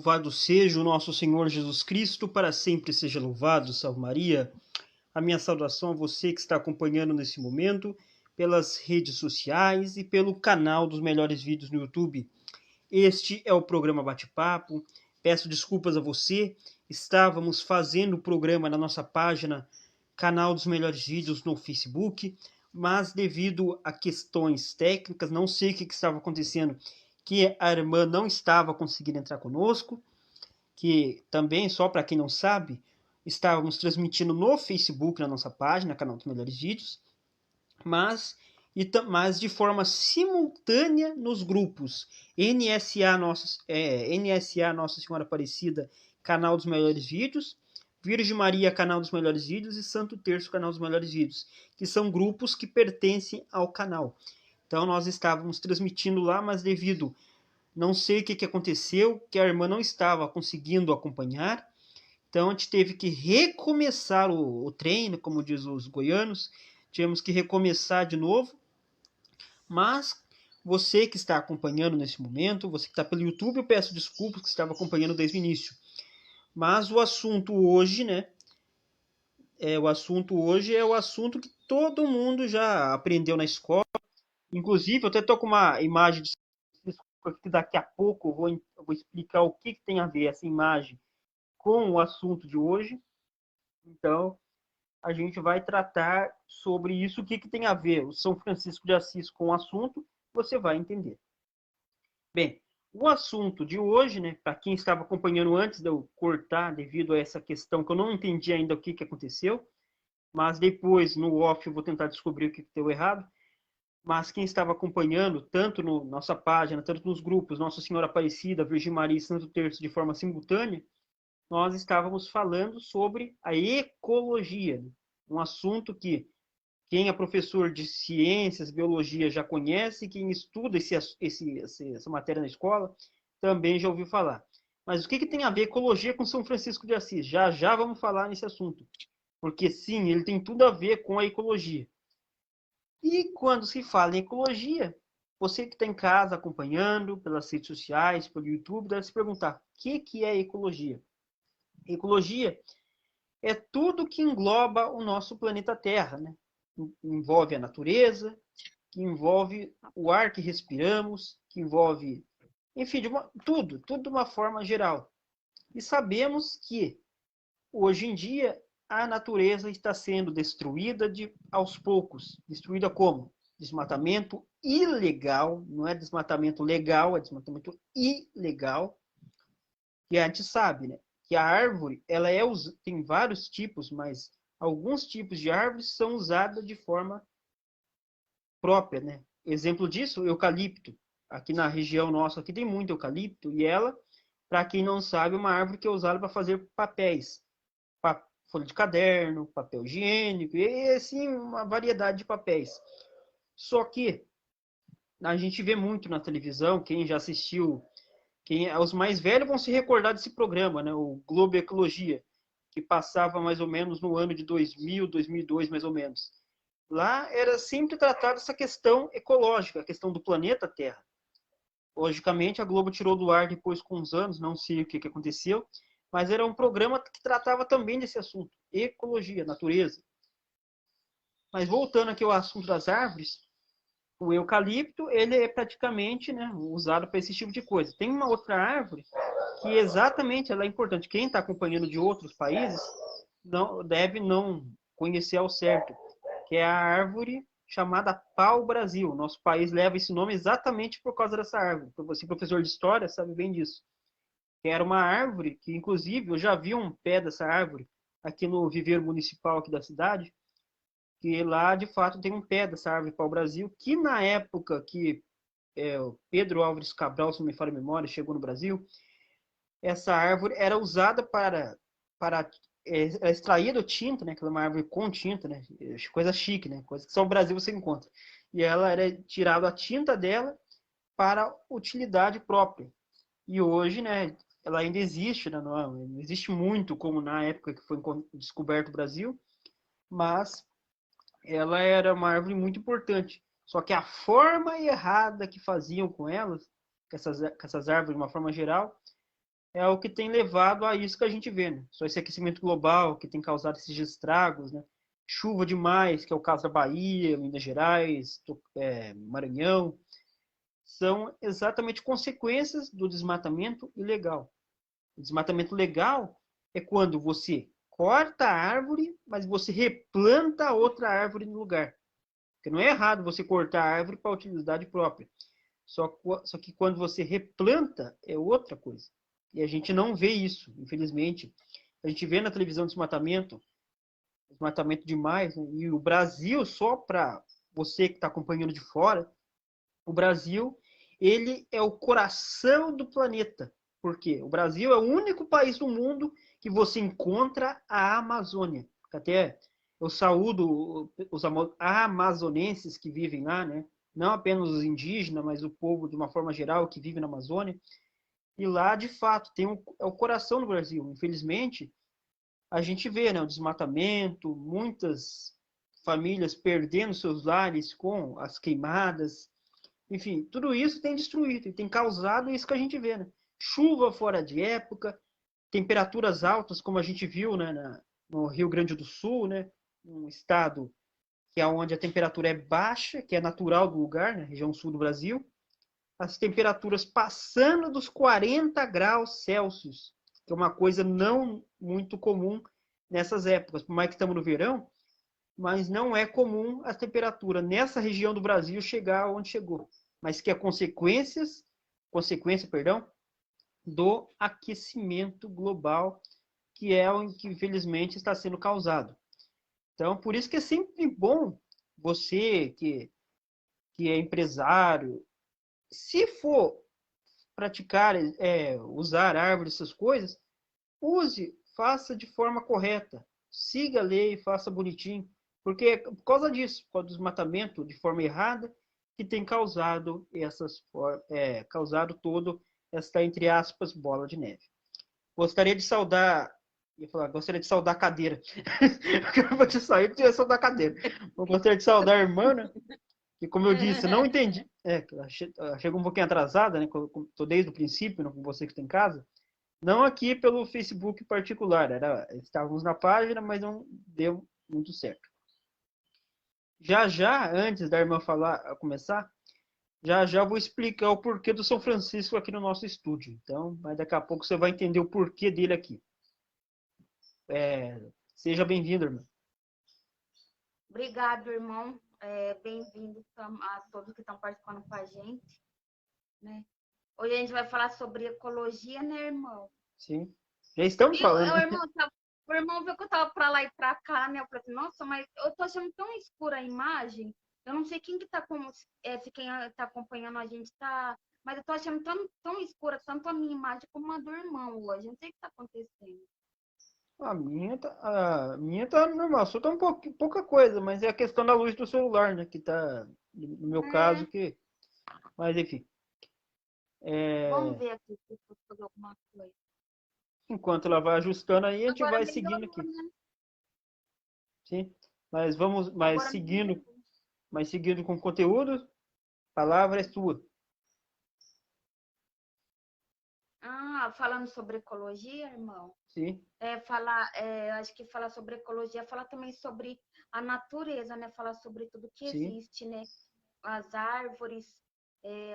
Louvado seja o nosso Senhor Jesus Cristo, para sempre seja louvado. Salve Maria. A minha saudação a você que está acompanhando nesse momento pelas redes sociais e pelo canal dos melhores vídeos no YouTube. Este é o programa Bate-Papo. Peço desculpas a você. Estávamos fazendo o programa na nossa página Canal dos Melhores Vídeos no Facebook, mas devido a questões técnicas, não sei o que estava acontecendo, que a irmã não estava conseguindo entrar conosco, que também, só para quem não sabe, estávamos transmitindo no Facebook, na nossa página, Canal dos Melhores Vídeos, mas de forma simultânea nos grupos NSA Nossa Senhora Aparecida, Canal dos Melhores Vídeos, Virgem Maria, Canal dos Melhores Vídeos, e Santo Terço, Canal dos Melhores Vídeos, que são grupos que pertencem ao canal. Então nós estávamos transmitindo lá, mas devido, não sei o que aconteceu, que a irmã não estava conseguindo acompanhar, então a gente teve que recomeçar o treino, como diz os goianos, tivemos que recomeçar de novo, mas você que está acompanhando nesse momento, você que está pelo YouTube, eu peço desculpas que estava acompanhando desde o início. Mas o assunto hoje, né? O assunto que todo mundo já aprendeu na escola. Inclusive, eu até estou com uma imagem de que daqui a pouco eu vou explicar o que tem a ver essa imagem com o assunto de hoje. Então, a gente vai tratar sobre isso, o que tem a ver o São Francisco de Assis com o assunto, você vai entender. Bem, o assunto de hoje, né, para quem estava acompanhando antes de eu cortar, devido a essa questão que eu não entendi ainda o que aconteceu, mas depois, no off, eu vou tentar descobrir o que deu errado. Mas quem estava acompanhando, tanto na nossa página, tanto nos grupos Nossa Senhora Aparecida, Virgem Maria e Santo Terço de forma simultânea, nós estávamos falando sobre a ecologia, um assunto que quem é professor de ciências, biologia já conhece, quem estuda essa matéria na escola também já ouviu falar. Mas o que tem a ver ecologia com São Francisco de Assis? Já vamos falar nesse assunto, porque sim, ele tem tudo a ver com a ecologia. E quando se fala em ecologia, você que está em casa acompanhando pelas redes sociais, pelo YouTube, deve se perguntar: o que é ecologia? Ecologia é tudo que engloba o nosso planeta Terra, né? Envolve a natureza, que envolve o ar que respiramos, que envolve, enfim, tudo de uma forma geral. E sabemos que hoje em dia a natureza está sendo destruída aos poucos. Destruída como? Desmatamento ilegal, não é desmatamento legal, é desmatamento ilegal. E a gente sabe, né, que a árvore, tem vários tipos, mas alguns tipos de árvores são usadas de forma própria, né? Exemplo disso, o eucalipto. Aqui na região nossa aqui tem muito eucalipto e ela, para quem não sabe, é uma árvore que é usada para fazer papéis, folha de caderno, papel higiênico e assim uma variedade de papéis. Só que a gente vê muito na televisão, quem já assistiu, os mais velhos vão se recordar desse programa, né? O Globo Ecologia, que passava mais ou menos no ano de 2000, 2002, mais ou menos. Lá era sempre tratada essa questão ecológica, a questão do planeta Terra. Logicamente, a Globo tirou do ar depois com uns anos, não sei o que aconteceu, mas era um programa que tratava também desse assunto, ecologia, natureza. Mas voltando aqui ao assunto das árvores, o eucalipto, ele é praticamente, né, usado para esse tipo de coisa. Tem uma outra árvore que exatamente ela é importante. Quem está acompanhando de outros países deve não conhecer ao certo, que é a árvore chamada pau-brasil. Nosso país leva esse nome exatamente por causa dessa árvore. Você, professor de história, sabe bem disso. Que era uma árvore que, inclusive, eu já vi um pé dessa árvore aqui no viveiro municipal aqui da cidade, que lá, de fato, tem um pé dessa árvore pau-brasil, que na época que o Pedro Álvares Cabral, se não me falha a memória, chegou no Brasil, essa árvore era usada para extraída tinta, né? Aquela é uma árvore com tinta, né? Coisa chique, né? Coisa que só no Brasil você encontra. E ela era tirada a tinta dela para utilidade própria. E hoje, né? Ela ainda existe, né? Não existe muito como na época que foi descoberto o Brasil, mas ela era uma árvore muito importante. Só que a forma errada que faziam com elas, com essas árvores de uma forma geral, é o que tem levado a isso que a gente vê, né? Só esse aquecimento global que tem causado esses estragos, né? Chuva demais, que é o caso da Bahia, Minas Gerais, Maranhão, são exatamente consequências do desmatamento ilegal. O desmatamento legal é quando você corta a árvore, mas você replanta outra árvore no lugar. Porque não é errado você cortar a árvore para utilidade própria. Só que quando você replanta, é outra coisa. E a gente não vê isso, infelizmente. A gente vê na televisão desmatamento demais, né? E o Brasil, só para você que está acompanhando de fora, o Brasil, ele é o coração do planeta. Por quê? O Brasil é o único país do mundo que você encontra a Amazônia. Até eu saúdo os amazonenses que vivem lá, né? Não apenas os indígenas, mas o povo de uma forma geral que vive na Amazônia. E lá, de fato, é o coração do Brasil. Infelizmente, a gente vê, né, o desmatamento, muitas famílias perdendo seus lares com as queimadas, enfim, tudo isso tem destruído e tem causado isso que a gente vê, né? Chuva fora de época, temperaturas altas, como a gente viu, né, no Rio Grande do Sul, né? Um estado que é onde a temperatura é baixa, que é natural do lugar, né, região sul do Brasil, as temperaturas passando dos 40 graus Celsius, que é uma coisa não muito comum nessas épocas. Por mais que estamos no verão, mas não é comum a temperatura nessa região do Brasil chegar onde chegou, mas que é consequência, perdão, do aquecimento global, que é o que infelizmente está sendo causado. Então, por isso que é sempre bom você que é empresário, se for praticar, usar árvores, essas coisas, use, faça de forma correta, siga a lei, faça bonitinho, porque é por causa disso, por causa do desmatamento de forma errada, que tem causado todo esta, entre aspas, bola de neve. Gostaria de saudar, gostaria de saudar a cadeira. Eu vou te sair porque eu ia saudar a cadeira. Eu gostaria de saudar a irmã, né? Que, como eu disse, não entendi. Chegou um pouquinho atrasada, né? Estou desde o princípio, né, com você que está em casa. Não aqui pelo Facebook particular, estávamos na página, mas não deu muito certo. Já já, antes da irmã começar, já já vou explicar o porquê do São Francisco aqui no nosso estúdio. Então, mas daqui a pouco você vai entender o porquê dele aqui. Seja bem-vindo, irmã. Obrigado, irmão. Bem-vindo a todos que estão participando com a gente. Né? Hoje a gente vai falar sobre ecologia, né, irmão? Sim. Já estamos falando. O irmão viu que eu tava para lá e para cá, né? Eu falei assim, nossa, mas eu tô achando tão escura a imagem. Eu não sei quem que tá se quem tá acompanhando a gente tá, mas eu tô achando tão escura, tanto a minha imagem como a do irmão hoje. Não sei o que tá acontecendo. A minha tá normal, só tá pouca coisa, mas é a questão da luz do celular, né? Que tá, no meu caso, que. Mas enfim. Vamos ver aqui se eu fazer alguma coisa. Enquanto ela vai ajustando aí, a gente Agora vai melhorou, seguindo aqui. né? Sim. Mas vamos, Agora melhorou. mas seguindo com o conteúdo, a palavra é sua. Falando sobre ecologia, irmão. Sim. Acho que falar sobre ecologia, falar também sobre a natureza, né? Falar sobre tudo que Sim. existe, né? As árvores,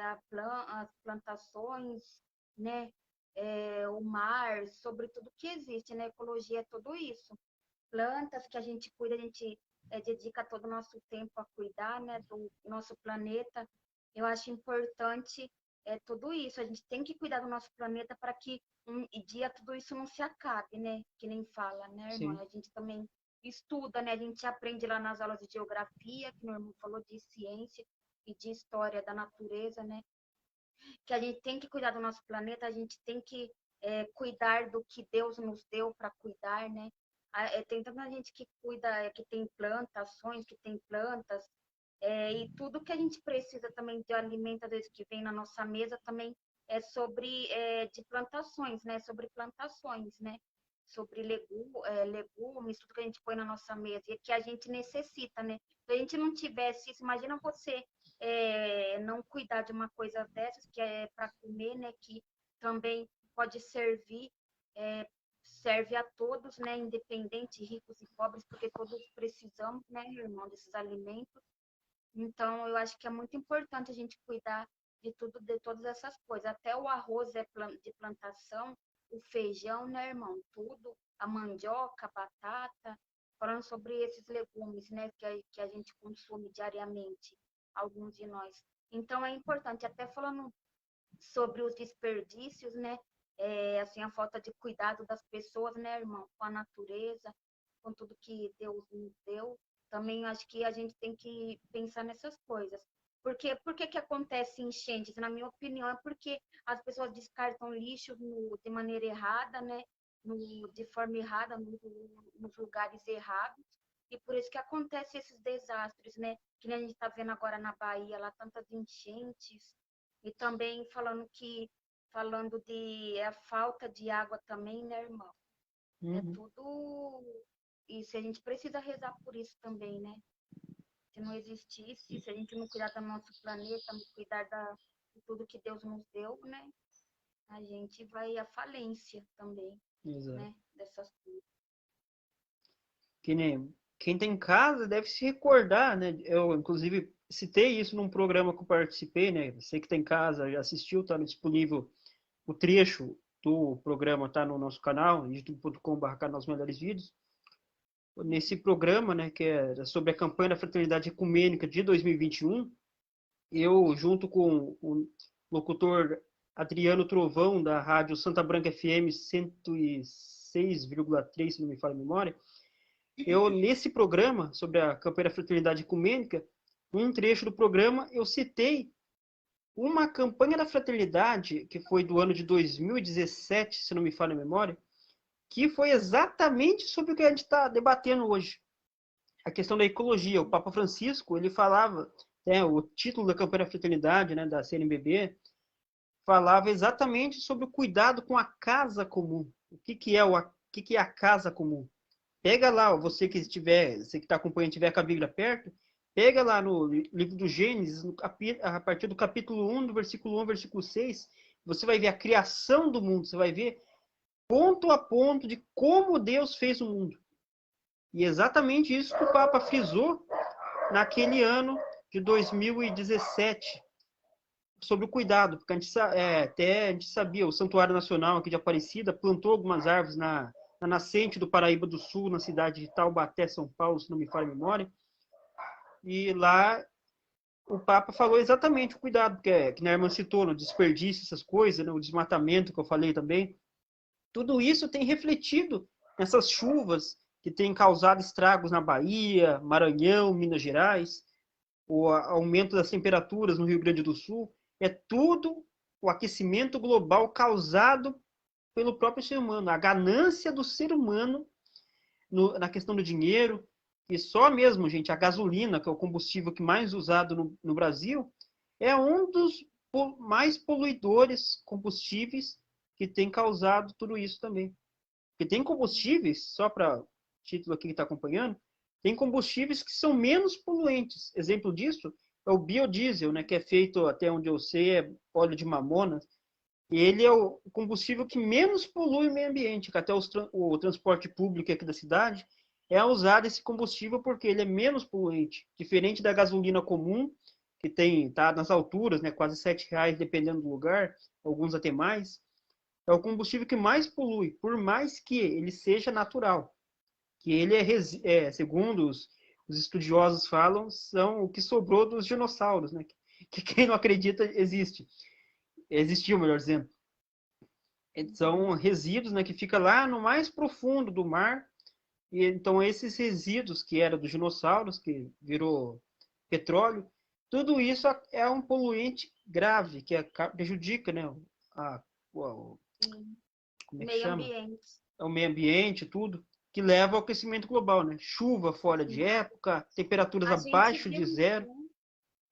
as plantações, né? O mar, sobre tudo que existe, né? Ecologia é tudo isso. Plantas que a gente cuida, a gente dedica todo o nosso tempo a cuidar, né? Do nosso planeta. Eu acho importante tudo isso. A gente tem que cuidar do nosso planeta para que um dia tudo isso não se acabe, né? Que nem fala, né, irmão? Sim. A gente também estuda, né? A gente aprende lá nas aulas de geografia, que o meu irmão falou de ciência e de história da natureza, né? Que a gente tem que cuidar do nosso planeta, a gente tem que cuidar do que Deus nos deu para cuidar, né? Tem tanta gente que cuida, que tem plantações, que tem plantas, e tudo que a gente precisa também de alimento, desde que vem na nossa mesa, também é sobre de plantações, né? Sobre plantações, né? Sobre legumes, tudo que a gente põe na nossa mesa e que a gente necessita, né? Se a gente não tivesse isso, imagina você não cuidar de uma coisa dessas que é para comer, né? Que também pode servir, serve a todos, né, independente, ricos e pobres, porque todos precisamos, né, irmão, desses alimentos. Então, eu acho que é muito importante a gente cuidar de tudo, de todas essas coisas. Até o arroz é de plantação, o feijão, né, irmão? Tudo, a mandioca, a batata, falando sobre esses legumes, né, que a gente consome diariamente, alguns de nós. Então, é importante, até falando sobre os desperdícios, né, assim, a falta de cuidado das pessoas, né, irmão, com a natureza, com tudo que Deus nos deu. Também acho que a gente tem que pensar nessas coisas. Porque por que acontece enchentes? Na minha opinião, é porque as pessoas descartam lixo de maneira errada, né? De forma errada, nos lugares errados. E por isso que acontece esses desastres, né? Que nem a gente está vendo agora na Bahia, lá tantas enchentes. E também falando de a falta de água também, né, irmão? É Uhum. tudo isso. A gente precisa rezar por isso também, né? Se não existisse, se a gente não cuidar do nosso planeta, não cuidar de tudo que Deus nos deu, né? A gente vai à falência também, Exato. né? Dessas coisas. Que nem quem tem casa deve se recordar, né? Eu, inclusive, citei isso num programa que eu participei, né? Você que tem casa, já assistiu, tá disponível o trecho do programa, tá no nosso canal, youtube.com.br canal Os Melhores Vídeos. Nesse programa, né, que é sobre a campanha da Fraternidade Ecumênica de 2021, eu, junto com o locutor Adriano Trovão, da rádio Santa Branca FM 106,3, se não me falha a memória, eu, nesse programa, sobre a campanha da Fraternidade Ecumênica, num trecho do programa, eu citei uma campanha da Fraternidade, que foi do ano de 2017, se não me falha a memória, que foi exatamente sobre o que a gente está debatendo hoje, a questão da ecologia. O Papa Francisco, ele falava, né, o título da campanha da Fraternidade, né, da CNBB, falava exatamente sobre o cuidado com a casa comum. O que é a casa comum? Pega lá, você que está acompanhando, tiver com a Bíblia perto, pega lá no livro do Gênesis, a partir do capítulo 1, do versículo 1, versículo 6, você vai ver a criação do mundo, você vai ver ponto a ponto de como Deus fez o mundo. E exatamente isso que o Papa frisou naquele ano de 2017, sobre o cuidado, porque até a gente sabia, o Santuário Nacional aqui de Aparecida plantou algumas árvores na nascente do Paraíba do Sul, na cidade de Taubaté, São Paulo, se não me falha a memória, e lá o Papa falou exatamente o cuidado, que a irmã citou, no desperdício, essas coisas, né, o desmatamento que eu falei também, tudo isso tem refletido nessas chuvas que têm causado estragos na Bahia, Maranhão, Minas Gerais, o aumento das temperaturas no Rio Grande do Sul, é tudo o aquecimento global causado pelo próprio ser humano, a ganância do ser humano na questão do dinheiro, e só mesmo, gente, a gasolina, que é o combustível que mais usado no Brasil, é um dos mais poluidores combustíveis que tem causado tudo isso também. Porque tem combustíveis, só para título aqui que está acompanhando, tem combustíveis que são menos poluentes. Exemplo disso é o biodiesel, né, que é feito, até onde eu sei, é óleo de mamona. E ele é o combustível que menos polui o meio ambiente, que até o transporte público aqui da cidade é usado esse combustível porque ele é menos poluente, diferente da gasolina comum, que tá nas alturas, né, quase R$ 7 dependendo do lugar, alguns até mais. É o combustível que mais polui, por mais que ele seja natural, que ele segundo os estudiosos falam, são o que sobrou dos dinossauros, né? Que quem não acredita existiu, melhor dizendo. São resíduos, né, que fica lá no mais profundo do mar. E então esses resíduos que eram dos dinossauros, que virou petróleo, tudo isso é um poluente grave que prejudica, né, a, o, Sim. como é que Meio chama? ambiente. É o meio ambiente, tudo, que leva ao aquecimento global, né? Chuva fora de Sim. época, temperaturas A gente abaixo de viu zero, isso, né?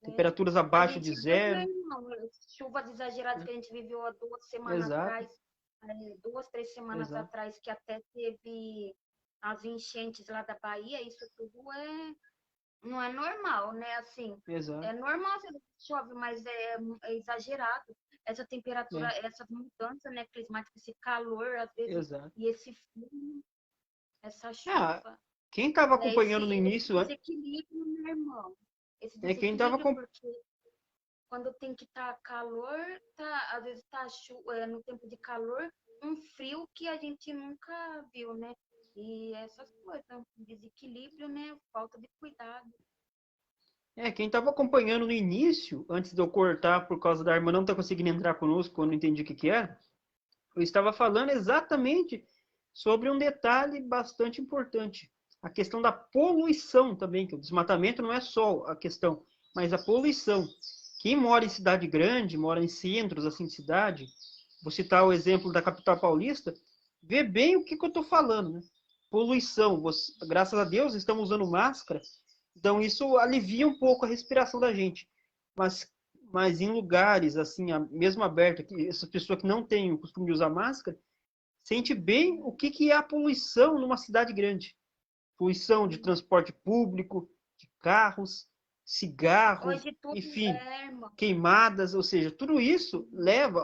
temperaturas A abaixo de gente viu, né, zero. irmão? Chuvas exageradas que a gente viveu há 2 semanas Exato, atrás, 2, 3 semanas exato. atrás, que até teve as enchentes lá da Bahia, isso tudo não é normal, né? Assim, Exato. é normal se chove, mas é exagerado. Essa temperatura, É, essa mudança, né, climática, esse calor, às vezes, exato. e esse frio, essa Ah, chuva, quem estava né? Esse, acompanhando no esse início, desequilíbrio, né, irmão? Esse é quem estava desequilíbrio, porque quando tem que estar calor, tá, às vezes tá no tempo de calor, um frio que a gente nunca viu, né? E essas coisas, desequilíbrio, né? Falta de cuidado. quem estava acompanhando no início, antes de eu cortar por causa da irmã não estar conseguindo entrar conosco, quando eu entendi o que que era, eu estava falando exatamente sobre um detalhe bastante importante. A questão da poluição também, que o desmatamento não é só a questão, mas a poluição. Quem mora em cidade grande, mora em centros assim de cidade, vou citar o exemplo da capital paulista, vê bem o que, que eu estou falando, né? Poluição. Graças a Deus estamos usando máscara, então isso alivia um pouco a respiração da gente. Mas, mas em lugares assim, mesmo aberto, que essa pessoa que não tem o costume de usar máscara, sente bem o que, que é a poluição numa cidade grande. Poluição de transporte público, de carros, cigarro, Hoje tudo enfim, é, irmão. queimadas, ou seja, tudo isso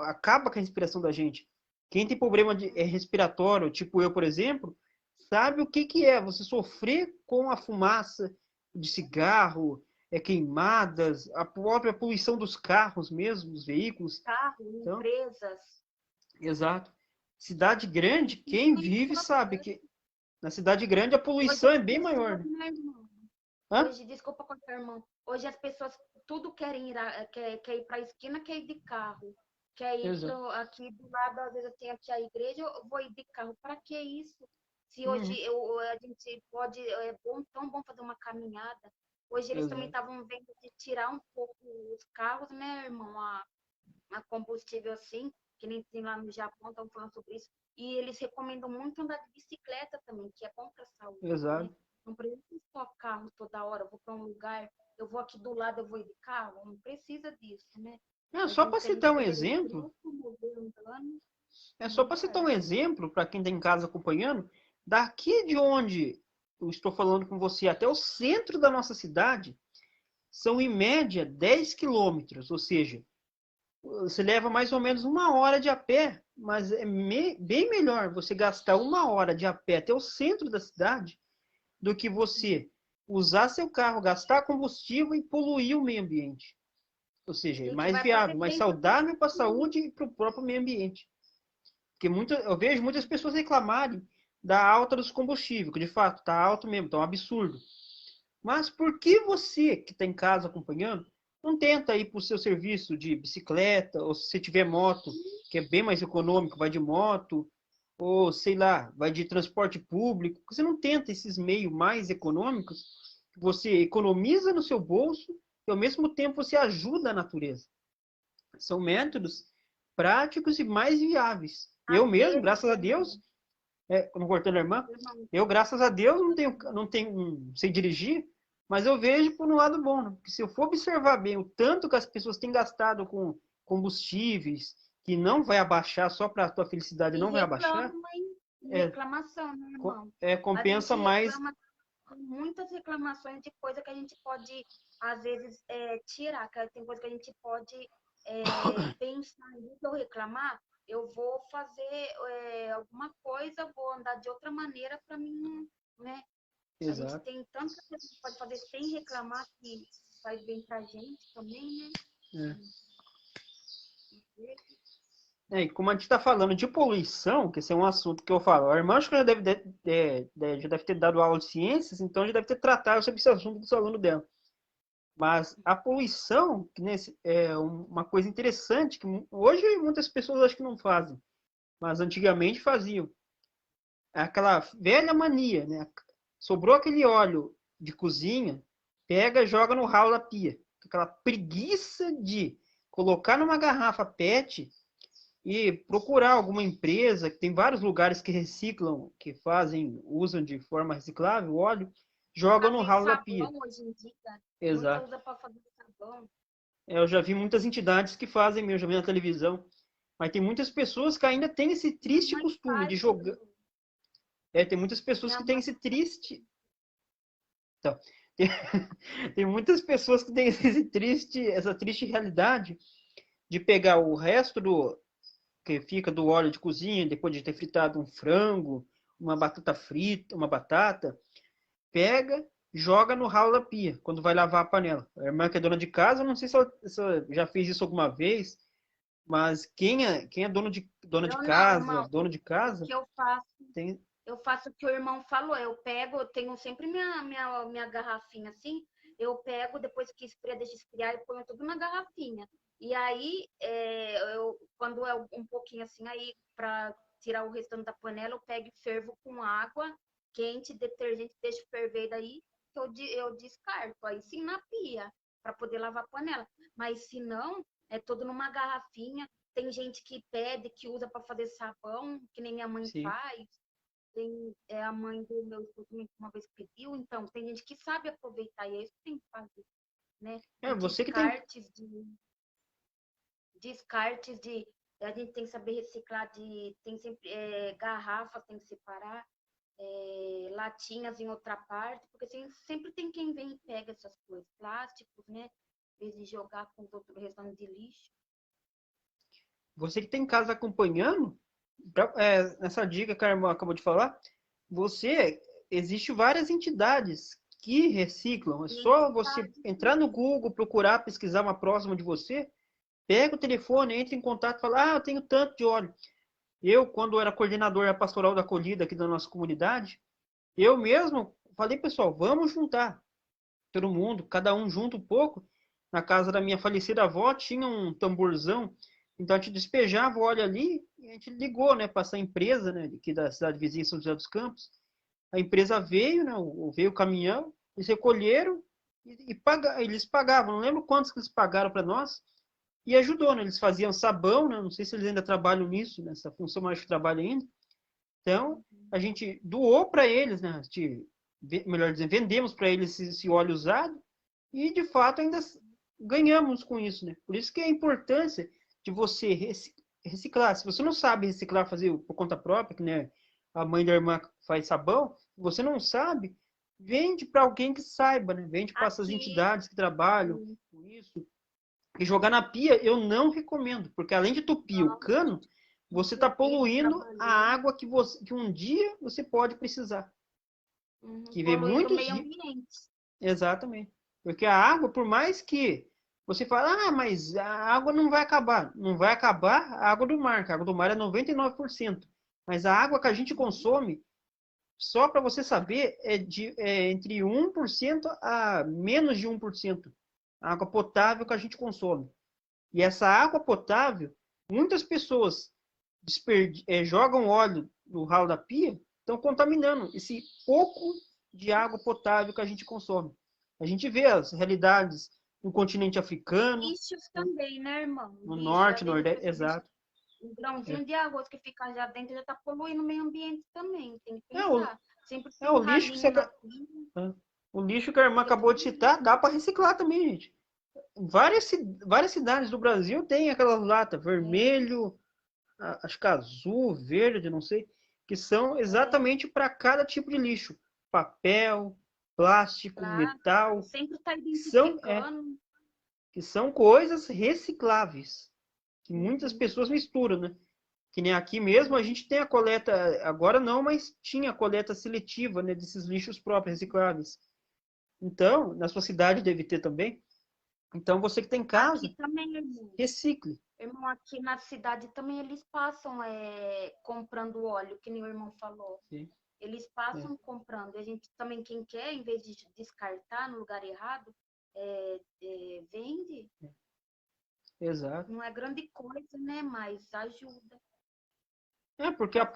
acaba com a respiração da gente. Quem tem problema respiratório, tipo eu, por exemplo, sabe o que, que é você sofrer com a fumaça de cigarro, queimadas, a própria poluição dos carros mesmo, dos veículos. Carro, Então, empresas. exato. Cidade grande, quem Principalmente vive pela sabe coisa. que na cidade grande a Hoje poluição é as bem maior, pessoas, né? né, irmão? Hã? Hoje, desculpa cortar, irmão. Hoje as pessoas tudo querem quer ir para a esquina, quer ir de carro. Quer ir Exato. aqui do lado, às vezes eu tenho aqui a igreja, eu vou ir de carro. Para que isso? Se hoje Uhum. a gente pode, é bom, tão bom fazer uma caminhada. Hoje eles também Exato. estavam vendo de tirar um pouco os carros, né, irmão? A combustível assim, que nem tem lá no Japão, estão falando sobre isso. E eles recomendam muito andar de bicicleta também, que é bom para a saúde, né? Exato. Não precisa só carro toda hora, eu vou para um lugar, eu vou aqui do lado, eu vou ir de carro, não precisa disso, né? Só para Se a gente citar um puder ir exemplo, locomover andando, é só para citar melhor. um exemplo para quem está em casa acompanhando, daqui de onde eu estou falando com você até o centro da nossa cidade, são em média 10 quilômetros, ou seja, você leva mais ou menos uma hora de a pé, mas é bem melhor você gastar uma hora de a pé até o centro da cidade do que você usar seu carro, gastar combustível e poluir o meio ambiente. Ou seja, é E que mais vai fazer viável, mais bem para você. saudável para a saúde e para o próprio meio ambiente. Porque eu vejo muitas pessoas reclamarem da alta dos combustíveis, que de fato está alto mesmo, está um absurdo. Mas por que você que está em casa acompanhando não tenta ir para o seu serviço de bicicleta, ou se você tiver moto, que é bem mais econômico, vai de moto, ou sei lá, vai de transporte público? Você não tenta esses meios mais econômicos, que você economiza no seu bolso e ao mesmo tempo você ajuda a natureza. São métodos práticos e mais viáveis. Eu Às mesmo, vezes, graças a Deus, não cortando a irmã, irmão, eu, graças a Deus, não sei dirigir, mas eu vejo por um lado bom, né? Porque se eu for observar bem o tanto que as pessoas têm gastado com combustíveis, que não vai abaixar, só para a tua felicidade e não vai abaixar, reclama, e é, reclamação, né, irmão? A compensa gente mais. reclama com muitas reclamações de coisa que a gente pode, às vezes, tirar, que tem coisa que a gente pode pensar em eu reclamar, eu vou fazer alguma coisa, vou andar de outra maneira para mim, né? A gente Exato. tem tanta coisa que pode fazer sem reclamar que faz bem pra gente também, É. né? E como a gente está falando de poluição, que esse é um assunto que eu falo, a irmã acho que já deve ter dado aula de ciências, então já deve ter tratado sobre esse assunto dos alunos dela. Mas a poluição, que é uma coisa interessante, que hoje muitas pessoas acho que não fazem, mas antigamente faziam. É aquela velha mania, né? Sobrou aquele óleo de cozinha, pega e joga no ralo da pia. Aquela preguiça de colocar numa garrafa PET e procurar alguma empresa, que tem vários lugares que reciclam, que fazem, usam de forma reciclável o óleo, jogam no Fazer ralo da pia. sabão hoje em dia, muita Exato. usa para fazer sabão. Eu já vi muitas entidades que fazem mesmo, já vi na televisão. Mas tem muitas pessoas que ainda têm esse Minha triste mãe costume de faz, jogar. Tem muitas pessoas minha que têm mãe esse triste. Então, Tem muitas pessoas que têm essa triste realidade de pegar o resto do que fica do óleo de cozinha, depois de ter fritado um frango, uma batata frita, uma batata, pega, joga no ralo da pia, quando vai lavar a panela. A irmã que é dona de casa, não sei se ela já fez isso alguma vez, mas quem é dona de Eu não, casa, irmão. dono de O casa, que eu faço, tem. eu faço o que o irmão falou. Eu pego, eu tenho sempre minha garrafinha assim. Eu pego, depois que esfria, deixa esfriar e ponho tudo na garrafinha. E aí, quando é um pouquinho assim, aí para tirar o restante da panela, eu pego e fervo com água quente, detergente, deixo ferver daí, que eu descarto. Aí sim na pia, para poder lavar a panela. Mas se não, é tudo numa garrafinha. Tem gente que pede, que usa para fazer sabão, que nem minha mãe Sim. faz. Tem, a mãe do meu esposo uma vez pediu. Então, tem gente que sabe aproveitar e é isso que tem que fazer, né? É, E você que tem. descartes de a gente tem que saber reciclar tem sempre garrafas tem que separar, latinhas em outra parte, porque assim, sempre tem quem vem e pega essas coisas, plásticos, né? Em vez de jogar com os outros restante de lixo. Você que tem casa acompanhando, nessa dica que a irmã acabou de falar, você, existe várias entidades que reciclam. É só você Identidade, entrar no Google, procurar, pesquisar uma próxima de você, pega o telefone, entra em contato e fala, eu tenho tanto de óleo. Eu, quando era coordenador da pastoral da acolhida aqui da nossa comunidade, eu mesmo falei, pessoal, vamos juntar todo mundo, cada um junto um pouco. Na casa da minha falecida avó tinha um tamborzão, então a gente despejava o óleo ali e a gente ligou, né, para essa empresa, né, aqui da cidade vizinha São José dos Campos. A empresa veio, né, veio o caminhão, eles recolheram eles pagavam, não lembro quantos que eles pagaram para nós, e ajudou, né, eles faziam sabão, né, não sei se eles ainda trabalham nisso, nessa função mais de trabalho ainda. Então, a gente doou para eles, né, a gente, melhor dizendo, vendemos para eles esse óleo usado, e de fato ainda ganhamos com isso, né? Por isso que é a importância de você reciclar. Se você não sabe reciclar, fazer por conta própria, que né, a mãe da irmã faz sabão, se você não sabe, vende para alguém que saiba, né? Vende para essas aqui, entidades que trabalham com isso. E jogar na pia eu não recomendo, porque além de tupir o não, cano, você está entupir, poluindo a trabalhando, água que um dia você pode precisar. Que vê poluindo o muitos meio rios. ambiente. Exatamente. Porque a água, por mais que você fale, mas a água não vai acabar. Não vai acabar a água do mar, que a água do mar é 99%. Mas a água que a gente Uhum. consome, só para você saber, é entre 1% a menos de 1%. A água potável que a gente consome. E essa água potável, muitas pessoas jogam óleo no ralo da pia, estão contaminando esse pouco de água potável que a gente consome. A gente vê as realidades no continente africano, Lixos também, né, irmão? no Lixo, norte, às vezes a nordeste, pessoa deixa exato. um É, grãozinho de arroz que fica já dentro já está poluindo o meio ambiente também, tem que é, o, pensar. Sempre é tem o um lixo que ralinho você. na pia, O lixo que a irmã fica acabou tudo de citar, dá para reciclar também, gente. Várias cidades do Brasil têm aquelas latas vermelho, acho que azul, verde, não sei, que são exatamente para cada tipo de lixo. Papel, plástico, plástico, metal, sempre está que são, identificando. que são coisas recicláveis, que muitas Uhum, pessoas misturam, né? Que nem aqui mesmo a uhum. gente tem a coleta, agora não, mas tinha a coleta seletiva, né, desses lixos próprios recicláveis. Então, na sua cidade deve ter também. Então, você que tem Aqui casa, também, irmão. recicle. Irmão, aqui na cidade também eles passam comprando óleo, que nem o irmão falou. Sim, Eles é, passam comprando. E a gente também, quem quer, em vez de descartar no lugar errado, vende. exato. Não é grande coisa, né? Mas ajuda É, porque para você.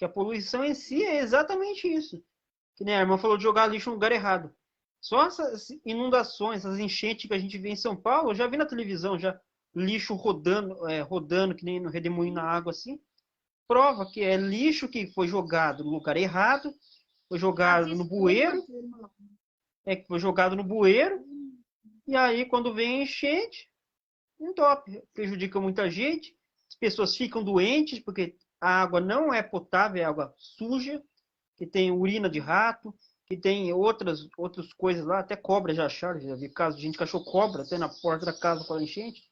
a poluição em si é exatamente isso. Que nem a irmã falou de jogar lixo no lugar errado. Só essas inundações, essas enchentes que a gente vê em São Paulo, eu já vi na televisão, já lixo rodando que nem no redemoinho na água assim. Prova que é lixo que foi jogado no lugar errado, foi As jogado no bueiro, espumas, irmão. foi jogado no bueiro, e aí quando vem a enchente, entope, prejudica muita gente, as pessoas ficam doentes porque a água não é potável, é água suja, que tem urina de rato, que tem outras coisas lá, até cobra já acharam, já vi caso de gente que achou cobra até na porta da casa com a enchente.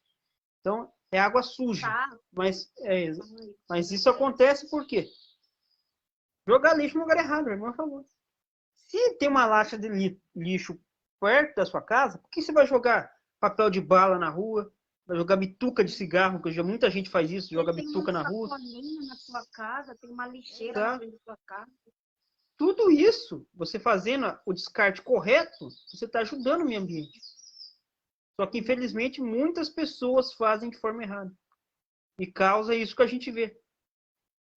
Então, é água suja. Tá. Mas, Ai, mas isso acontece por quê? Jogar lixo no lugar errado, meu irmão falou. Se tem uma lata de lixo perto da sua casa, por que você vai jogar papel de bala na rua? Vai jogar bituca de cigarro, que já muita gente faz isso, você joga tem uma bituca na rua. sacolinha na sua casa, tem uma lixeira na Exato. frente da sua casa. Tudo isso, você fazendo o descarte correto, você está ajudando o meio ambiente. Só que, infelizmente, muitas pessoas fazem de forma errada. E causa isso que a gente vê.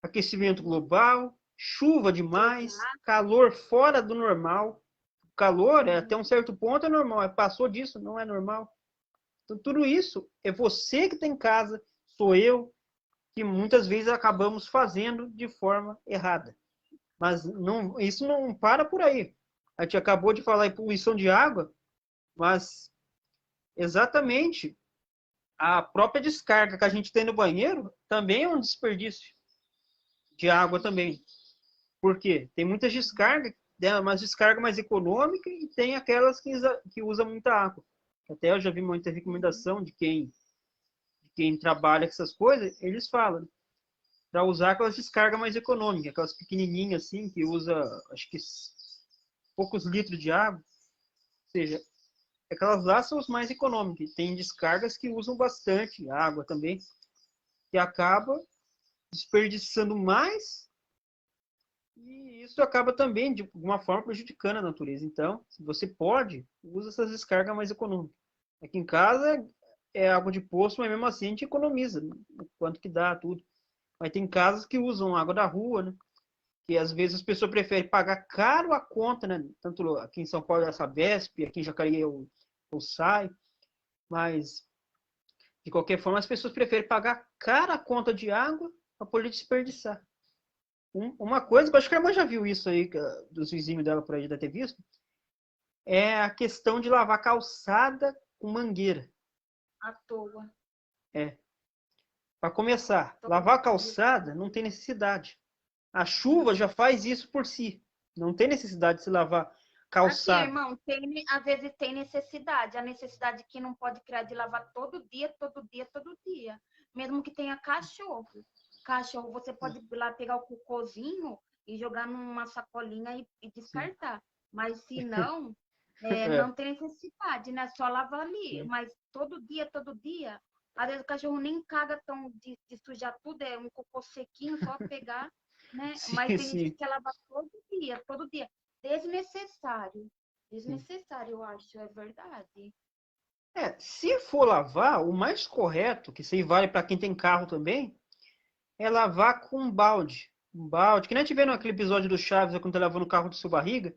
Aquecimento global, chuva demais, Exato. calor fora do normal. O calor, até um certo ponto, é normal. Passou disso, não é normal. Então, tudo isso é você que está em casa, sou eu, que muitas vezes acabamos fazendo de forma errada. Mas não, isso não para por aí. A gente acabou de falar em poluição de água, mas exatamente a própria descarga que a gente tem no banheiro também é um desperdício de água também. Por quê? Tem muitas descargas, mas descarga mais econômica e tem aquelas que usa muita água. Até eu já vi muita recomendação de quem trabalha com essas coisas, eles falam para usar aquelas descargas mais econômicas, aquelas pequenininhas assim, que usa, acho que poucos litros de água. Ou seja, aquelas lá são as mais econômicas. Tem descargas que usam bastante água também, que acaba desperdiçando mais e isso acaba também, de alguma forma, prejudicando a natureza. Então, se você pode, usa essas descargas mais econômicas. Aqui em casa é água de poço, mas mesmo assim a gente economiza, né? Quanto que dá, tudo. Mas tem casas que usam água da rua, né? Que às vezes as pessoas preferem pagar caro a conta, né? Tanto aqui em São Paulo é a Sabesp, aqui em Jacareí é o SAI, mas de qualquer forma as pessoas preferem pagar caro a conta de água para poder desperdiçar. Uma coisa que eu acho que a irmã já viu isso aí, dos vizinhos dela por aí já ter visto, é a questão de lavar calçada com mangueira. À toa. É. Para começar, Todo lavar dia. calçada não tem necessidade. A chuva já faz isso por si. Não tem necessidade de se lavar Assim, calçada. irmão, às vezes tem necessidade. A necessidade que não pode criar de lavar todo dia, todo dia, todo dia. Mesmo que tenha cachorro. Cachorro, você pode ir lá pegar o cocôzinho e jogar numa sacolinha e Sim. descartar. Mas se não, É, não tem necessidade, né? Só lavar ali. sim. Mas todo dia, às vezes o cachorro nem caga tão de sujar tudo, é um cocô sequinho, só pegar, né? Mas Sim, tem gente que sim. quer lavar todo dia, todo dia. Desnecessário. Sim. Desnecessário, eu acho, é verdade. Se for lavar, o mais correto, que isso aí vale para quem tem carro também, é lavar com um balde. Um balde, que nem a gente vê naquele episódio do Chaves, quando tá lavando o carro do seu barriga,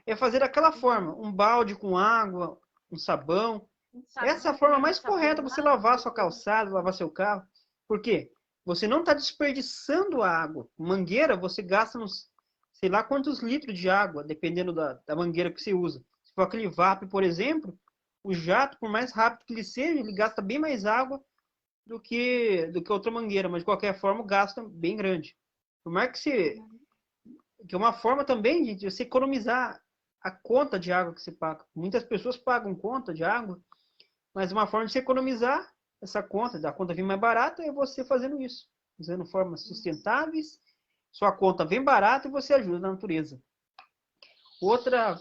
é fazer daquela forma, um balde com água, um sabão. Um Essa é a sabão, forma né? mais correta para você lavar sua Boa. calçada, lavar seu carro. Por quê? Você não está desperdiçando a água. Mangueira, você gasta uns, sei lá quantos litros de água, dependendo da mangueira que você usa. Se for aquele VAP, por exemplo, o jato, por mais rápido que ele seja, ele gasta bem mais água do que outra mangueira, mas de qualquer forma o gasto é bem grande. Por mais Uhum. que é uma forma também de você economizar a conta de água que você paga. Muitas pessoas pagam conta de água, mas uma forma de você economizar essa conta, da conta vir mais barata, é você fazendo isso, usando formas sustentáveis, sua conta vem barata e você ajuda a natureza.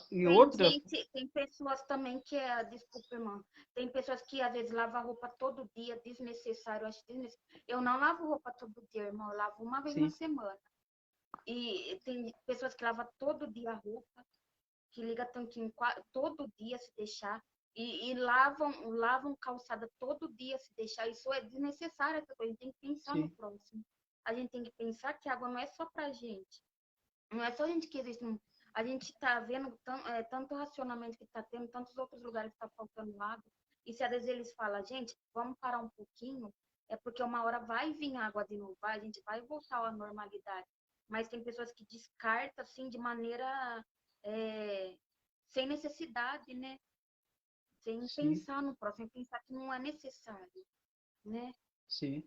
Tem Outra, gente, tem pessoas também que desculpa, irmão, tem pessoas que às vezes lavam roupa todo dia, desnecessário, eu acho desnecessário. Eu não lavo roupa todo dia, irmão, eu lavo uma vez na sim, semana. E tem pessoas que lavam todo dia a roupa, que liga tanquinho todo dia se deixar, e lavam calçada todo dia se deixar. Isso é desnecessário, essa coisa. A gente tem que pensar no sim, próximo. A gente tem que pensar que a água não é só pra gente. Não é só a gente que existe. A gente está vendo tanto racionamento que está tendo, tantos outros lugares que está faltando água. E se às vezes eles falam, gente, vamos parar um pouquinho, é porque uma hora vai vir água de novo, a gente vai voltar à normalidade. Mas tem pessoas que descartam assim de maneira é, sem necessidade, né? Sem sim, pensar no próximo, sem pensar que não é necessário, né? sim.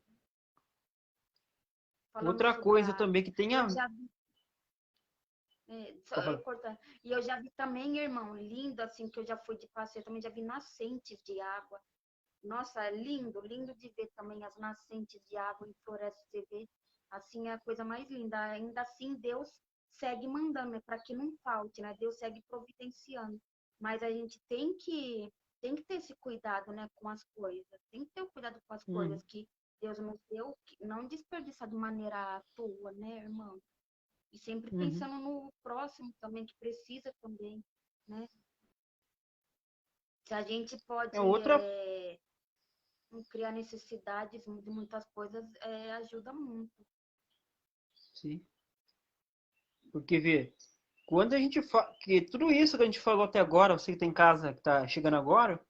Falando Outra sobre coisa a água. também que tem Eu a, já vi. Só Pode eu falar. cortando. E eu já vi também, irmão, lindo, assim, que eu já fui de passeio, também já vi nascentes de água. Nossa, é lindo, lindo de ver também as nascentes de água em floresta, você vê. Assim, é a coisa mais linda. Ainda assim, Deus segue mandando, né? Para que não falte, né? Deus segue providenciando. Mas a gente tem que ter esse cuidado, né, com as coisas. Tem que ter o cuidado com as Uhum. coisas que Deus nos deu, não desperdiçar de maneira à toa, né, irmão? E sempre Uhum. pensando no próximo também, que precisa também, né? Se a gente É pode outra, não criar necessidades de muitas coisas, ajuda muito. sim, porque vê, quando a gente fala, que tudo isso que a gente falou até agora, você que tem casa que está chegando agora,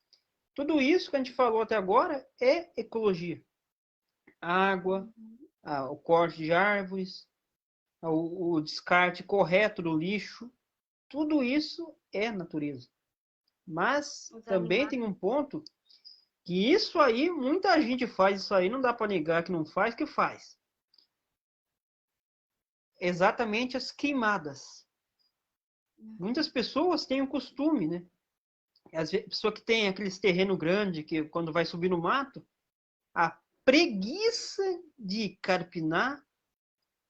tudo isso que a gente falou até agora é ecologia. Água, Uhum. o corte de árvores, o descarte correto do lixo, tudo isso é natureza. Mas Os também animais, tem um ponto que isso aí, muita gente faz isso aí, não dá para negar que não faz, que faz. Exatamente as queimadas. Muitas uhum. pessoas têm o costume, né? Às vezes, pessoa que tem aqueles terreno grande que quando vai subir no mato, a preguiça de carpinar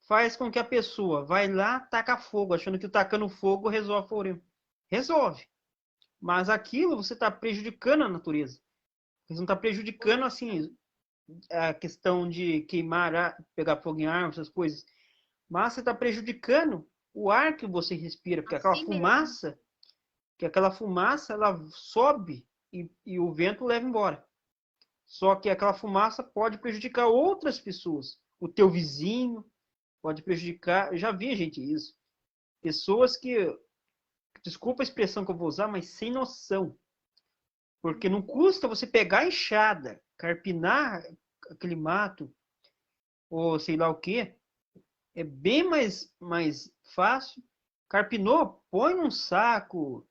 faz com que a pessoa vai lá, taca fogo, achando que tacando fogo resolve o problema. Resolve. Mas aquilo você está prejudicando a natureza. Você não está prejudicando Poluição. assim a questão de queimar, pegar fogo em árvore, essas coisas. Mas você está prejudicando o ar que você respira, porque Assim mesmo. aquela fumaça ela sobe e o vento leva embora. Só que aquela fumaça pode prejudicar outras pessoas. O teu vizinho pode prejudicar. Eu já vi, gente, isso. Pessoas que, desculpa a expressão que eu vou usar, mas sem noção. Porque não custa você pegar a enxada, carpinar aquele mato, ou sei lá o que, é bem mais fácil. Carpinou, põe num saco,